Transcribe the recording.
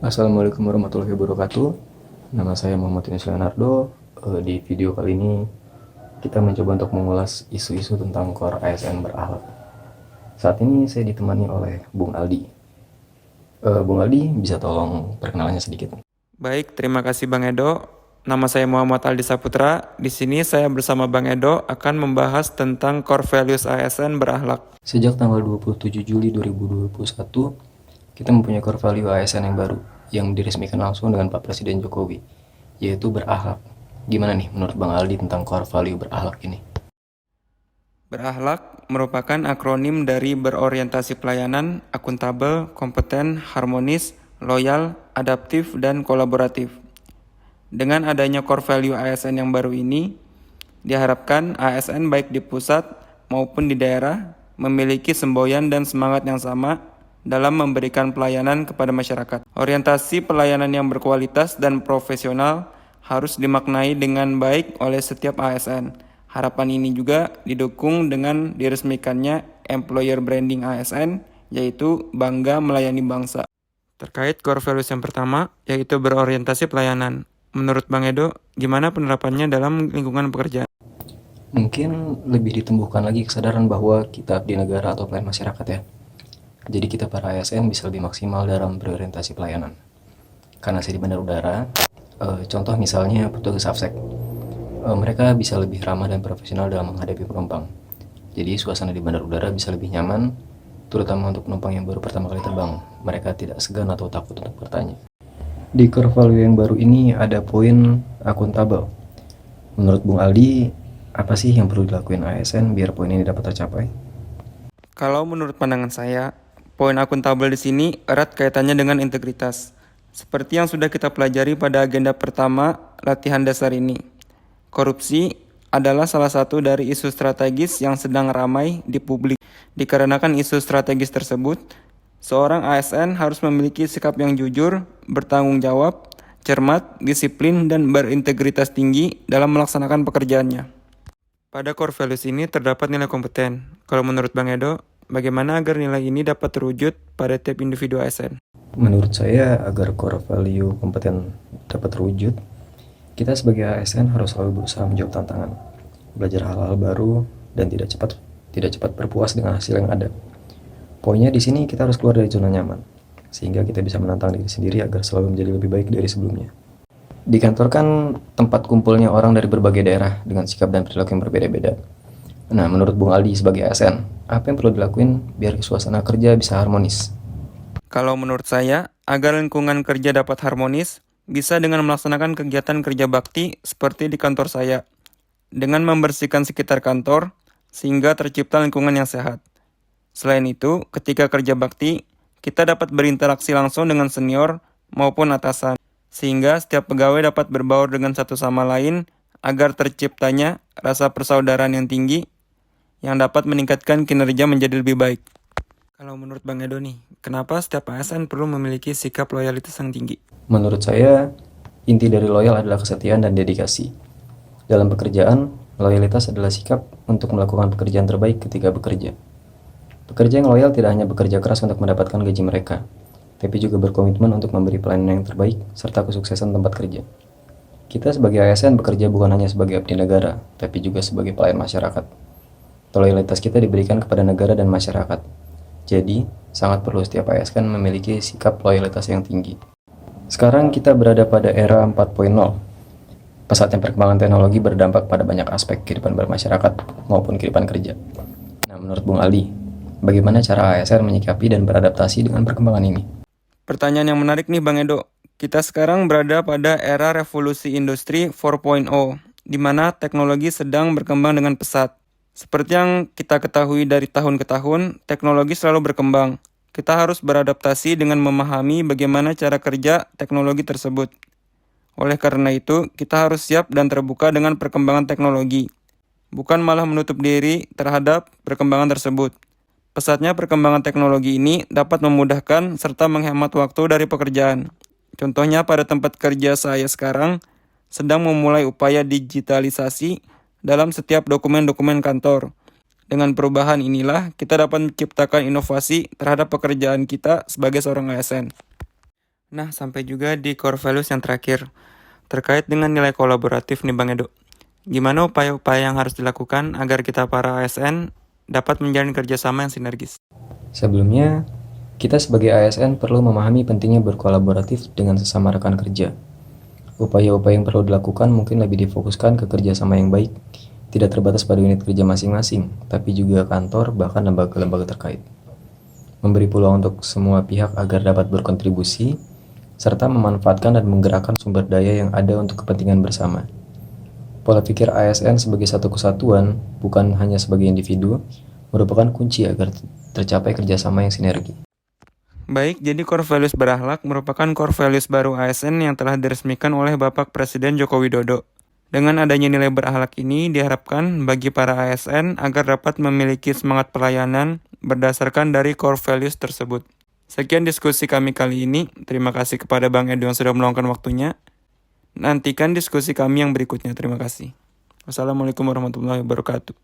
Assalamualaikum warahmatullahi wabarakatuh. Nama saya Muhammad Yunus Leonardo. Di video kali ini kita mencoba untuk mengulas isu-isu tentang core ASN berakhlak. Saat ini saya ditemani oleh Bung Aldi. Bung Aldi, bisa tolong perkenalannya sedikit? Baik, terima kasih Bang Edo. Nama saya Muhammad Aldi Saputra. Di sini saya bersama Bang Edo akan membahas tentang core values ASN berakhlak. Sejak tanggal 27 Juli 2021, kita mempunyai core value ASN yang baru yang diresmikan langsung dengan Pak Presiden Jokowi, yaitu berakhlak. Gimana nih menurut Bang Aldi tentang core value berakhlak ini? Berakhlak merupakan akronim dari berorientasi pelayanan, akuntabel, kompeten, harmonis, loyal, adaptif, dan kolaboratif. Dengan adanya core value ASN yang baru ini, diharapkan ASN baik di pusat maupun di daerah memiliki semboyan dan semangat yang sama dalam memberikan pelayanan kepada masyarakat. Orientasi pelayanan yang berkualitas dan profesional harus dimaknai dengan baik oleh setiap ASN. Harapan ini juga didukung dengan diresmikannya employer branding ASN, yaitu bangga melayani bangsa. Terkait core values yang pertama, yaitu berorientasi pelayanan. Menurut Bang Edo, gimana penerapannya dalam lingkungan pekerjaan? Mungkin lebih ditumbuhkan lagi kesadaran bahwa kita di negara atau pelayan masyarakat ya. Jadi kita para ASN bisa lebih maksimal dalam berorientasi pelayanan. Karena saya di bandar udara, contoh misalnya petugas AFSEC, mereka bisa lebih ramah dan profesional dalam menghadapi penumpang. Jadi suasana di bandar udara bisa lebih nyaman, terutama untuk penumpang yang baru pertama kali terbang. Mereka tidak segan atau takut untuk bertanya. Di core value yang baru ini ada poin akuntabel. Menurut Bung Aldi, apa sih yang perlu dilakuin ASN biar poin ini dapat tercapai? Kalau menurut pandangan saya, poin akuntabel di sini erat kaitannya dengan integritas. Seperti yang sudah kita pelajari pada agenda pertama latihan dasar ini. Korupsi adalah salah satu dari isu strategis yang sedang ramai di publik. Dikarenakan isu strategis tersebut, seorang ASN harus memiliki sikap yang jujur, bertanggung jawab, cermat, disiplin, dan berintegritas tinggi dalam melaksanakan pekerjaannya. Pada core values ini terdapat nilai kompeten. Kalau menurut Bang Edo, bagaimana agar nilai ini dapat terwujud pada tiap individu ASN? Menurut saya, agar core value kompeten dapat terwujud, kita sebagai ASN harus selalu berusaha menjawab tantangan, belajar hal-hal baru, dan tidak cepat berpuas dengan hasil yang ada. Poinnya di sini kita harus keluar dari zona nyaman, sehingga kita bisa menantang diri sendiri agar selalu menjadi lebih baik dari sebelumnya. Di kantor kan tempat kumpulnya orang dari berbagai daerah dengan sikap dan perilaku yang berbeda-beda. Nah, menurut Bung Aldi sebagai ASN, apa yang perlu dilakuin biar suasana kerja bisa harmonis? Kalau menurut saya, agar lingkungan kerja dapat harmonis, bisa dengan melaksanakan kegiatan kerja bakti seperti di kantor saya, dengan membersihkan sekitar kantor, sehingga tercipta lingkungan yang sehat. Selain itu, ketika kerja bakti, kita dapat berinteraksi langsung dengan senior maupun atasan, sehingga setiap pegawai dapat berbaur dengan satu sama lain agar terciptanya rasa persaudaraan yang tinggi yang dapat meningkatkan kinerja menjadi lebih baik. Kalau menurut Bang Edo nih, kenapa setiap ASN perlu memiliki sikap loyalitas yang tinggi? Menurut saya, inti dari loyal adalah kesetiaan dan dedikasi. Dalam pekerjaan, loyalitas adalah sikap untuk melakukan pekerjaan terbaik ketika bekerja. Pekerja yang loyal tidak hanya bekerja keras untuk mendapatkan gaji mereka, tapi juga berkomitmen untuk memberi pelayanan yang terbaik serta kesuksesan tempat kerja. Kita sebagai ASN bekerja bukan hanya sebagai abdi negara, tapi juga sebagai pelayan masyarakat. Loyalitas kita diberikan kepada negara dan masyarakat. Jadi, sangat perlu setiap ASN memiliki sikap loyalitas yang tinggi. Sekarang kita berada pada era 4.0. Pesatnya perkembangan teknologi berdampak pada banyak aspek kehidupan bermasyarakat maupun kehidupan kerja. Nah, menurut Bung Aldi, bagaimana cara ASN menyikapi dan beradaptasi dengan perkembangan ini? Pertanyaan yang menarik nih Bang Edo. Kita sekarang berada pada era revolusi industri 4.0, di mana teknologi sedang berkembang dengan pesat. Seperti yang kita ketahui dari tahun ke tahun, teknologi selalu berkembang. Kita harus beradaptasi dengan memahami bagaimana cara kerja teknologi tersebut. Oleh karena itu, kita harus siap dan terbuka dengan perkembangan teknologi, bukan malah menutup diri terhadap perkembangan tersebut. Pesatnya perkembangan teknologi ini dapat memudahkan serta menghemat waktu dari pekerjaan. Contohnya pada tempat kerja saya sekarang sedang memulai upaya digitalisasi dalam setiap dokumen-dokumen kantor. Dengan perubahan inilah kita dapat menciptakan inovasi terhadap pekerjaan kita sebagai seorang ASN. Nah, sampai juga di core values yang terakhir, terkait dengan nilai kolaboratif nih Bang Edo. Gimana upaya-upaya yang harus dilakukan agar kita para ASN dapat menjalin kerjasama yang sinergis? Sebelumnya, kita sebagai ASN perlu memahami pentingnya berkolaboratif dengan sesama rekan kerja. Upaya-upaya yang perlu dilakukan mungkin lebih difokuskan ke kerjasama yang baik, tidak terbatas pada unit kerja masing-masing, tapi juga kantor, bahkan lembaga-lembaga terkait. Memberi peluang untuk semua pihak agar dapat berkontribusi, serta memanfaatkan dan menggerakkan sumber daya yang ada untuk kepentingan bersama. Pola pikir ASN sebagai satu kesatuan, bukan hanya sebagai individu, merupakan kunci agar tercapai kerjasama yang sinergi. Baik, jadi core values berakhlak merupakan core values baru ASN yang telah diresmikan oleh Bapak Presiden Joko Widodo. Dengan adanya nilai berakhlak ini diharapkan bagi para ASN agar dapat memiliki semangat pelayanan berdasarkan dari core values tersebut. Sekian diskusi kami kali ini. Terima kasih kepada Bang Edo yang sudah meluangkan waktunya. Nantikan diskusi kami yang berikutnya. Terima kasih. Wassalamualaikum warahmatullahi wabarakatuh.